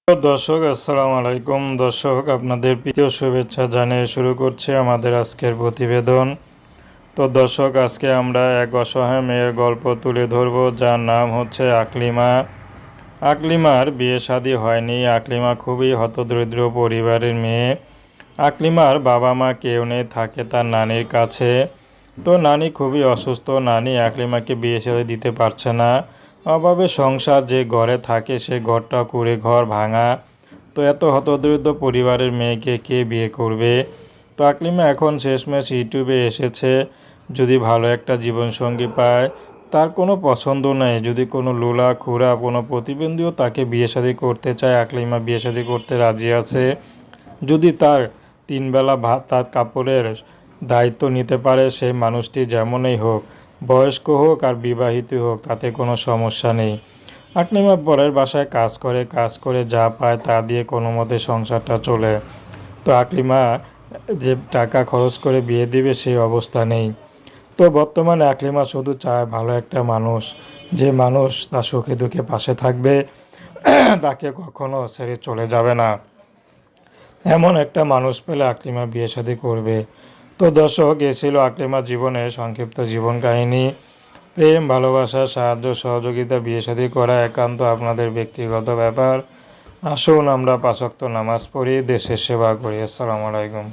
দর্শক আসসালামু আলাইকুম। দর্শক আপনাদের প্রীতীয় শুভেচ্ছা জানিয়ে শুরু করছে আমাদের আজকের প্রতিবেদন। তো দর্শক আজকে আমরা এক অসহায় মেয়ের গল্প তুলে ধরব, যার নাম হচ্ছে আকলিমা। আকলিমার বিয়ে শাদী হয়নি। আকলিমা খুবই হতদরিদ্র পরিবারের মেয়ে। আকলিমার বাবা মা কেউ নেই, থাকে তার নানির কাছে। তো নানি খুবই অসুস্থ। নানি আকলিমাকে বিয়ে শাদী দিতে পারছে না। অভাবে সংসার, যে ঘরে থাকে সে ঘরটা কুঁড়ে ঘর, ভাঙা। তো এত হতদরিদ্র পরিবারের মেয়েকে কে বিয়ে করবে? তো আকলিমা এখন শেষমেশ ইউটিউবে এসেছে, যদি ভালো একটা জীবনসঙ্গী পায়। তার কোনো পছন্দ নেই, যদি কোনো লুলা খুড়া কোনো প্রতিবন্ধীও তাকে বিয়ে শাদী করতে চায়, আকলিমা বিয়ে শাদী করতে রাজি আছে। যদি তার তিনবেলা ভাত তার কাপড়ের দায়িত্ব নিতে পারে, সেই মানুষটি যেমনই হোক, বয়স্ক হোক আর বিবাহিত হোক, তাতে কোনো সমস্যা নেই। আকলিমা পরের বাসায় কাজ করে যা পায় তা দিয়ে কোনো মতে সংসারটা চলে। তো আকলিমা যে টাকা খরচ করে বিয়ে দিবে সেই অবস্থা নেই। তো বর্তমানে আকলিমা শুধু চায় ভালো একটা মানুষ, যে মানুষ তার সুখে দুঃখে পাশে থাকবে, তাকে কখনো ছেড়ে চলে যাবে না। এমন একটা মানুষ পেলে আকলিমা বিয়ে শাদী করবে। তো দর্শক, এ ছিল আকলিমা জীবনের সংক্ষিপ্ত জীবন কাহিনী। প্রেম, ভালোবাসা, সাহায্য সহযোগিতা, বিয়ে শাদী করা একান্ত আপনাদের ব্যক্তিগত ব্যাপার। আসুন আমরা ৫ ওয়াক্ত নামাজ পড়ি, দেশের সেবা করি। আসসালামু আলাইকুম।